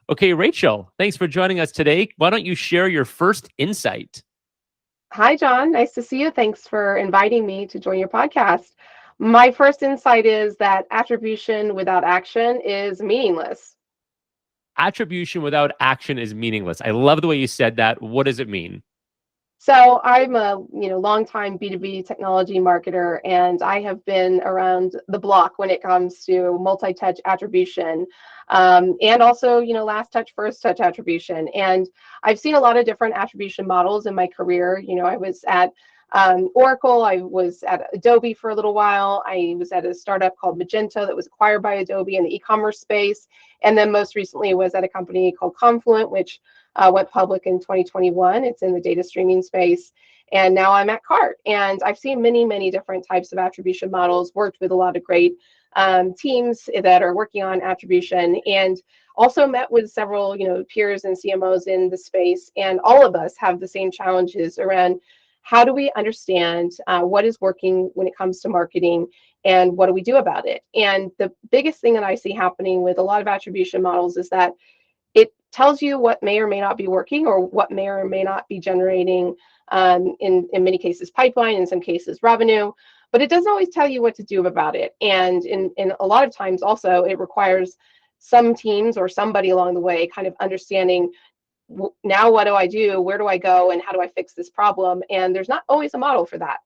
Okay, Rachel, thanks for joining us today. Why don't you share your first insight? Hi, John. Nice to see you. Thanks for inviting me to join your podcast. My first insight is that attribution without action is meaningless. Attribution without action is meaningless. I love the way you said that. What does it mean? So I'm a longtime B2B technology marketer, and I have been around the block when it comes to multi-touch attribution, and also last touch, first touch attribution. And I've seen a lot of different attribution models in my career. I was at Oracle, I was at Adobe for a little while. I was at a startup called Magento that was acquired by Adobe in the e-commerce space, and then most recently was at a company called Confluent, which went public in 2021. It's in the data streaming space. And now I'm at Cart. And I've seen many, many different types of attribution models, worked with a lot of great teams that are working on attribution, and also met with several, peers and CMOs in the space. And all of us have the same challenges around how do we understand what is working when it comes to marketing and what do we do about it? And the biggest thing that I see happening with a lot of attribution models is that it tells you what may or may not be working or what may or may not be generating, in many cases, pipeline, in some cases, revenue, but it doesn't always tell you what to do about it. And in a lot of times also, it requires some teams or somebody along the way kind of understanding, now what do I do? Where do I go? And how do I fix this problem? And there's not always a model for that.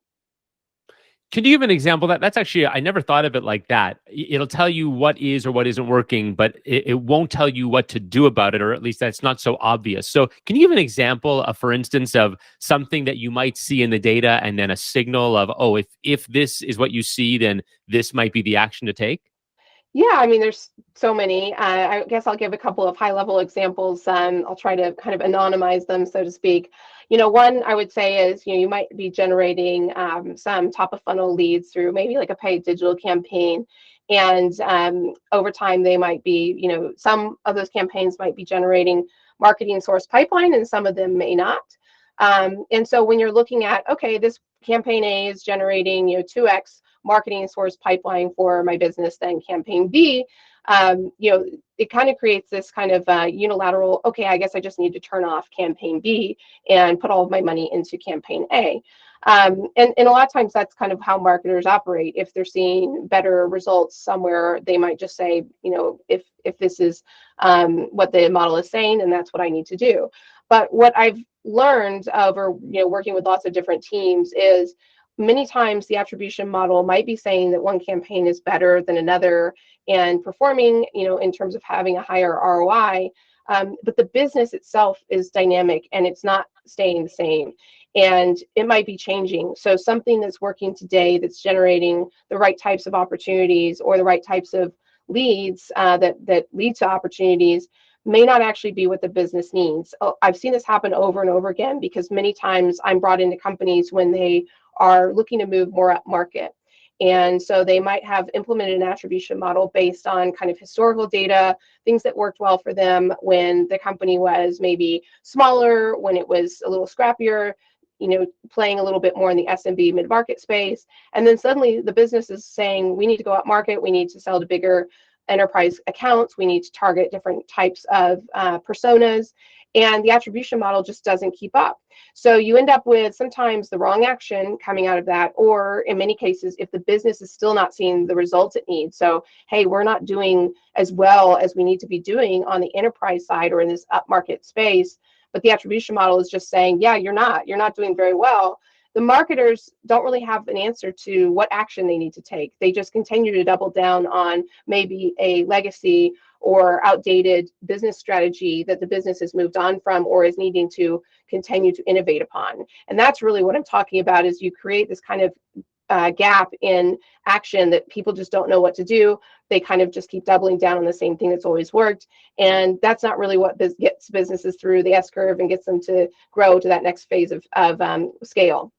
Can you give an example? That's actually, I never thought of it like that. It'll tell you what is or what isn't working, but it won't tell you what to do about it, or at least that's not so obvious. So can you give an example, for instance, of something that you might see in the data and then a signal of, oh, if this is what you see, then this might be the action to take? Yeah, I mean, there's so many. I guess I'll give a couple of high-level examples. I'll try to kind of anonymize them, so to speak. One I would say is, you might be generating some top-of-funnel leads through maybe like a paid digital campaign, and over time they might be, some of those campaigns might be generating marketing source pipeline, and some of them may not. And so when you're looking at, okay, this campaign A is generating, 2x marketing source pipeline for my business, then campaign B, it kind of creates this kind of unilateral, okay, I guess I just need to turn off campaign B and put all of my money into campaign A. And a lot of times that's kind of how marketers operate. If they're seeing better results somewhere, they might just say, if this is what the model is saying, and that's what I need to do. But what I've learned over, working with lots of different teams is many times the attribution model might be saying that one campaign is better than another and performing, in terms of having a higher ROI. But the business itself is dynamic and it's not staying the same. And it might be changing. So something that's working today that's generating the right types of opportunities or the right types of leads that lead to opportunities may not actually be what the business needs. I've seen this happen over and over again because many times I'm brought into companies when they are looking to move more up market. And so they might have implemented an attribution model based on kind of historical data, things that worked well for them when the company was maybe smaller, when it was a little scrappier, playing a little bit more in the SMB mid-market space. And then suddenly the business is saying, we need to go up market, we need to sell to bigger enterprise accounts, we need to target different types of personas, and the attribution model just doesn't keep up. So you end up with sometimes the wrong action coming out of that, or in many cases, if the business is still not seeing the results it needs. So, hey, we're not doing as well as we need to be doing on the enterprise side or in this upmarket space, but the attribution model is just saying, yeah, you're not doing very well. The marketers don't really have an answer to what action they need to take. They just continue to double down on maybe a legacy or outdated business strategy that the business has moved on from or is needing to continue to innovate upon. And that's really what I'm talking about, is you create this kind of gap in action that people just don't know what to do. They kind of just keep doubling down on the same thing that's always worked. And that's not really what gets businesses through the S-curve and gets them to grow to that next phase of scale.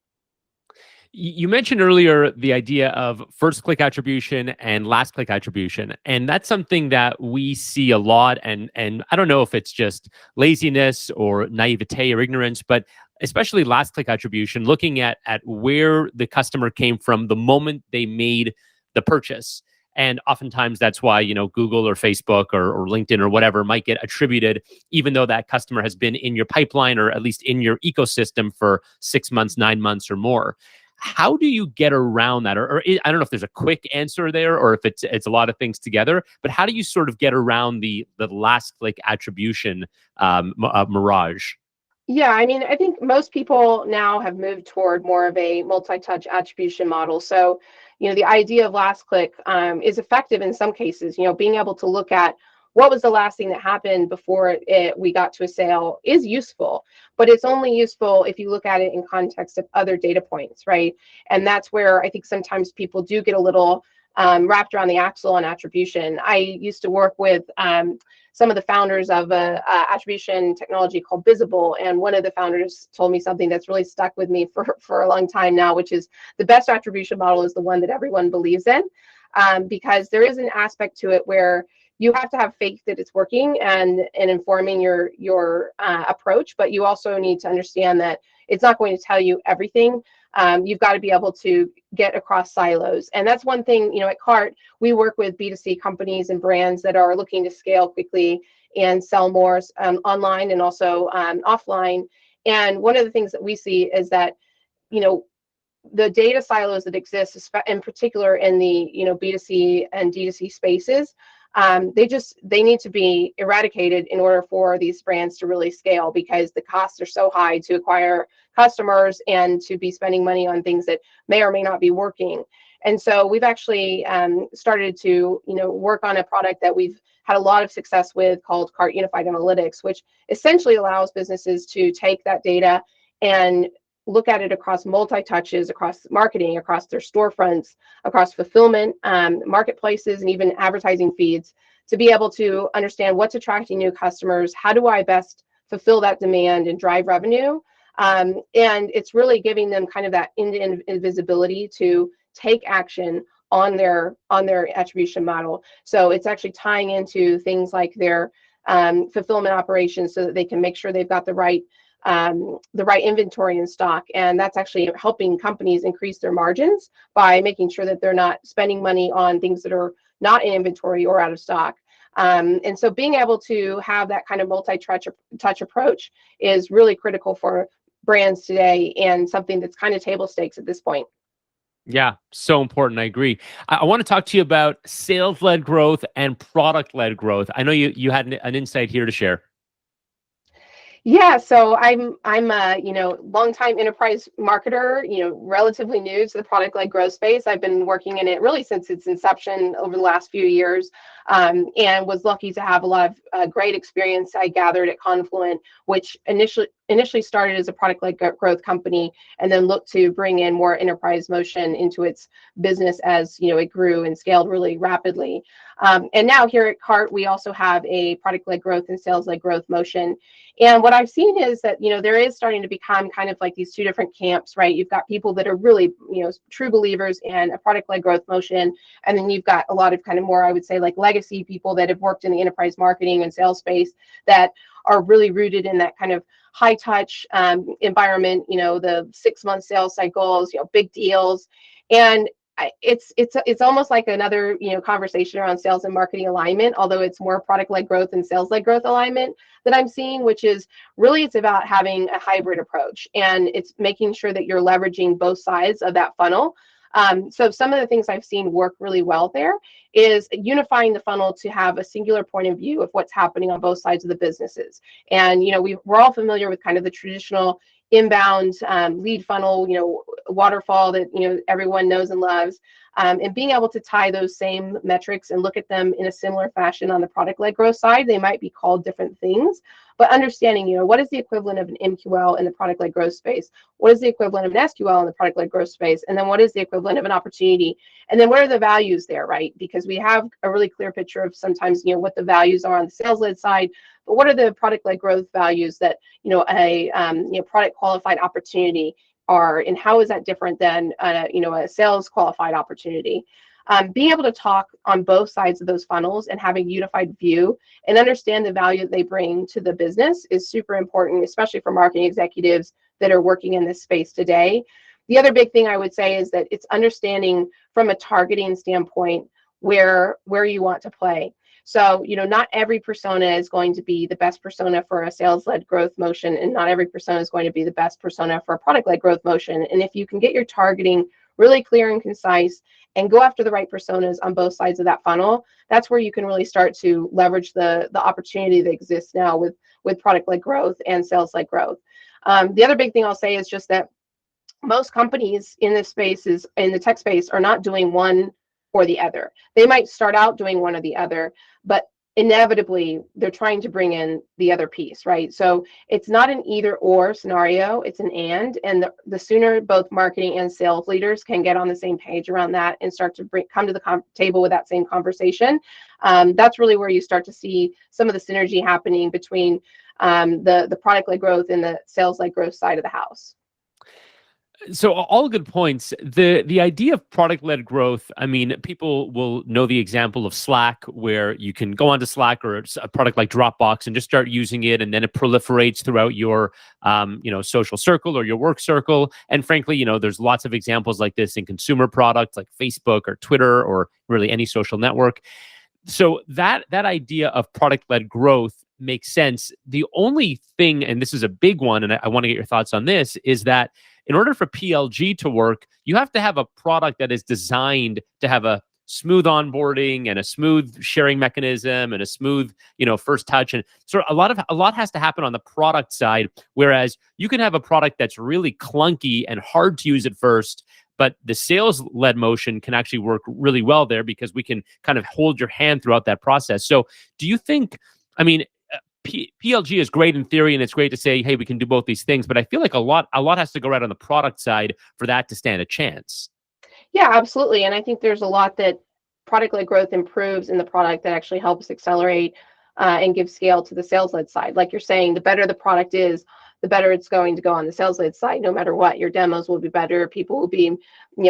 You mentioned earlier the idea of first click attribution and last click attribution. And that's something that we see a lot. And I don't know if it's just laziness or naivete or ignorance, but especially last click attribution, looking at where the customer came from the moment they made the purchase. And oftentimes that's why, Google or Facebook or LinkedIn or whatever might get attributed, even though that customer has been in your pipeline or at least in your ecosystem for 6 months, 9 months or more. How do you get around that? Or I don't know if there's a quick answer there or if it's a lot of things together, but how do you sort of get around the last click attribution mirage? Yeah, I mean, I think most people now have moved toward more of a multi-touch attribution model. So, the idea of last click is effective in some cases. Being able to look at what was the last thing that happened before we got to a sale is useful, but it's only useful if you look at it in context of other data points, right? And that's where I think sometimes people do get a little wrapped around the axle on attribution. I used to work with some of the founders of a attribution technology called Visible, and one of the founders told me something that's really stuck with me for a long time now, which is the best attribution model is the one that everyone believes in, because there is an aspect to it where you have to have faith that it's working and informing your approach, but you also need to understand that it's not going to tell you everything. You've got to be able to get across silos. And that's one thing, at CART, we work with B2C companies and brands that are looking to scale quickly and sell more online and also offline. And one of the things that we see is that, the data silos that exist, in particular in the B2C and D2C spaces, they need to be eradicated in order for these brands to really scale, because the costs are so high to acquire customers and to be spending money on things that may or may not be working. And so we've actually started to work on a product that we've had a lot of success with called CART Unified Analytics, which essentially allows businesses to take that data and look at it across multi-touches, across marketing, across their storefronts, across fulfillment, marketplaces, and even advertising feeds, to be able to understand what's attracting new customers, how do I best fulfill that demand and drive revenue. And it's really giving them kind of that end-to-end visibility to take action on their attribution model. So it's actually tying into things like their fulfillment operations so that they can make sure they've got the right inventory in stock. And that's actually helping companies increase their margins by making sure that they're not spending money on things that are not in inventory or out of stock. And so being able to have that kind of multi-touch approach is really critical for brands today, and something that's kind of table stakes at this point. Yeah, so important. I agree. I want to talk to you about sales-led growth and product-led growth. I know you had an insight here to share. Yeah, so I'm a longtime enterprise marketer, relatively new to the product-led growth space. I've been working in it really since its inception over the last few years, and was lucky to have a lot of great experience I gathered at Confluent, which initially started as a product-led growth company, and then looked to bring in more enterprise motion into its business as it grew and scaled really rapidly. And now here at CART, we also have a product-led growth and sales-led growth motion. And what I've seen is that, there is starting to become kind of like these two different camps, right? You've got people that are really, true believers in a product-led growth motion. And then you've got a lot of kind of more, I would say, like legacy people that have worked in the enterprise marketing and sales space that are really rooted in that kind of high touch environment, the 6-month sales cycles, big deals. And it's almost like another conversation around sales and marketing alignment, although it's more product-led growth and sales-led growth alignment that I'm seeing, which is really, it's about having a hybrid approach, and it's making sure that you're leveraging both sides of that funnel. So some of the things I've seen work really well there is unifying the funnel to have a singular point of view of what's happening on both sides of the businesses. And we're all familiar with kind of the traditional inbound lead funnel, waterfall that everyone knows and loves, and being able to tie those same metrics and look at them in a similar fashion on the product-led growth side. They might be called different things, but understanding what is the equivalent of an MQL in the product-led growth space, what is the equivalent of an SQL in the product-led growth space, and then what is the equivalent of an opportunity, and then what are the values there, right? Because we have a really clear picture of sometimes what the values are on the sales-led side, but what are the product-led growth values that a product qualified opportunity are, and how is that different than a sales qualified opportunity? Being able to talk on both sides of those funnels and having a unified view and understand the value that they bring to the business is super important, especially for marketing executives that are working in this space today. The other big thing I would say is that it's understanding from a targeting standpoint where you want to play. So, not every persona is going to be the best persona for a sales-led growth motion, and not every persona is going to be the best persona for a product-led growth motion. And if you can get your targeting really clear and concise and go after the right personas on both sides of that funnel, that's where you can really start to leverage the opportunity that exists now with product-led growth and sales-led growth. The other big thing I'll say is just that most companies in this space in the tech space are not doing one or the other. They might start out doing one or the other, but inevitably they're trying to bring in the other piece, right? So it's not an either or scenario, it's an and the sooner both marketing and sales leaders can get on the same page around that and start to come to the table with that same conversation, that's really where you start to see some of the synergy happening between the product-led growth and the sales-led growth side of the house. So all good points. The idea of product-led growth, I mean, people will know the example of Slack, where you can go onto Slack or a product like Dropbox and just start using it, and then it proliferates throughout your social circle or your work circle. And frankly, there's lots of examples like this in consumer products like Facebook or Twitter or really any social network. So that idea of product-led growth makes sense. The only thing, and this is a big one, and I want to get your thoughts on this, is that in order for PLG to work, you have to have a product that is designed to have a smooth onboarding and a smooth sharing mechanism and a smooth, first touch. And so a lot has to happen on the product side. Whereas you can have a product that's really clunky and hard to use at first, but the sales-led motion can actually work really well there because we can kind of hold your hand throughout that process. So do you think, I mean, PLG is great in theory, and it's great to say, hey, we can do both these things, but I feel like a lot has to go right on the product side for that to stand a chance. Yeah, absolutely. And I think there's a lot that product-led growth improves in the product that actually helps accelerate and give scale to the sales-led side. Like you're saying, the better the product is, the better it's going to go on the sales-led side. No matter what, your demos will be better. People will be,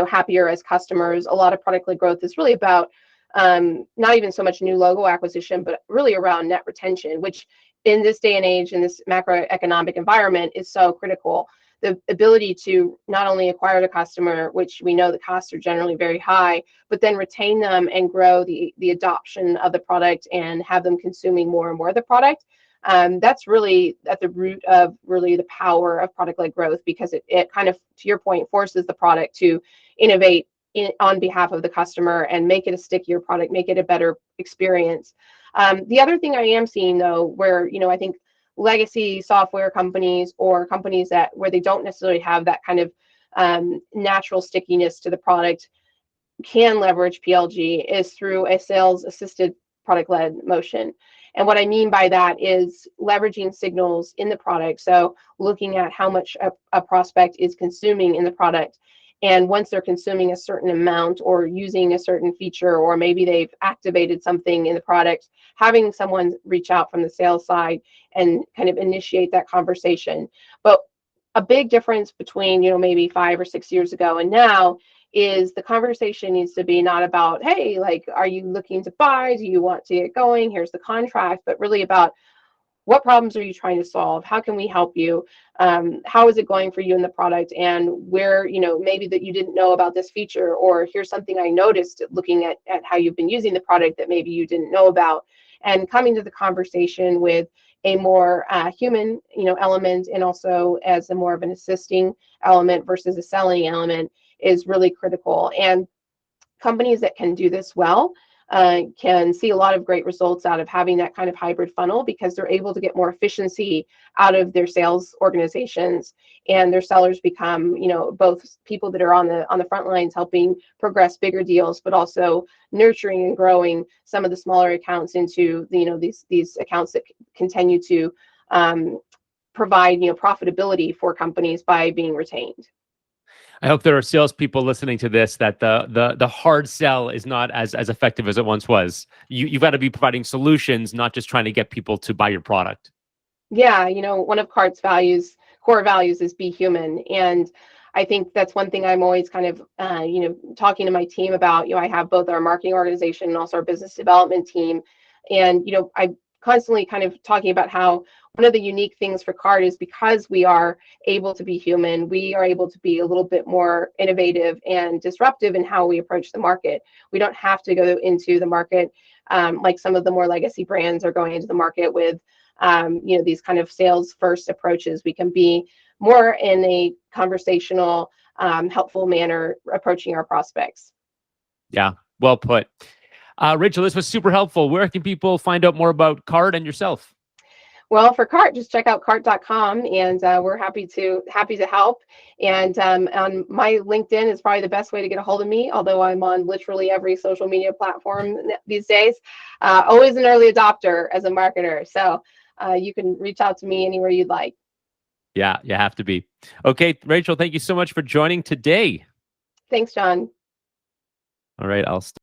happier as customers. A lot of product-led growth is really about not even so much new logo acquisition, but really around net retention, which in this day and age, in this macroeconomic environment, is so critical. The ability to not only acquire the customer, which we know the costs are generally very high, but then retain them and grow the adoption of the product and have them consuming more and more of the product. That's really at the root of really the power of product-led growth, because it kind of, to your point, forces the product to innovate on behalf of the customer and make it a stickier product, make it a better experience. The other thing I am seeing, though, where I think legacy software companies or companies where they don't necessarily have that kind of natural stickiness to the product can leverage PLG is through a sales assisted product-led motion. And what I mean by that is leveraging signals in the product. So looking at how much a prospect is consuming in the product. And once they're consuming a certain amount or using a certain feature, or maybe they've activated something in the product, having someone reach out from the sales side and kind of initiate that conversation. But a big difference between, maybe 5 or 6 years ago and now is the conversation needs to be not about, hey, like, are you looking to buy? Do you want to get going? Here's the contract, but really about, what problems are you trying to solve? How can we help you? How is it going for you in the product? And where, maybe that you didn't know about this feature, or here's something I noticed looking at how you've been using the product that maybe you didn't know about. And coming to the conversation with a more human, element, and also as a more of an assisting element versus a selling element is really critical. And companies that can do this well can see a lot of great results out of having that kind of hybrid funnel, because they're able to get more efficiency out of their sales organizations, and their sellers become, both people that are on the front lines helping progress bigger deals, but also nurturing and growing some of the smaller accounts into these accounts that continue to provide profitability for companies by being retained. I hope there are salespeople listening to this that the hard sell is not as effective as it once was. You've got to be providing solutions, not just trying to get people to buy your product. Yeah, one of CART's core values is be human. And I think that's one thing I'm always kind of, talking to my team about. I have both our marketing organization and also our business development team. And, I constantly kind of talking about how one of the unique things for cart is because we are able to be human, we are able to be a little bit more innovative and disruptive in how we approach the market. We don't have to go into the market like some of the more legacy brands are going into the market with, these kind of sales first approaches. We can be more in a conversational, helpful manner approaching our prospects. Yeah, well put. Rachel, this was super helpful. Where can people find out more about Cart and yourself? Well, for Cart, just check out cart.com, and we're happy to help. And on my LinkedIn is probably the best way to get a hold of me, although I'm on literally every social media platform these days. Always an early adopter as a marketer, so you can reach out to me anywhere you'd like. Yeah, you have to be. Okay, Rachel, thank you so much for joining today. Thanks, Jon. All right, I'll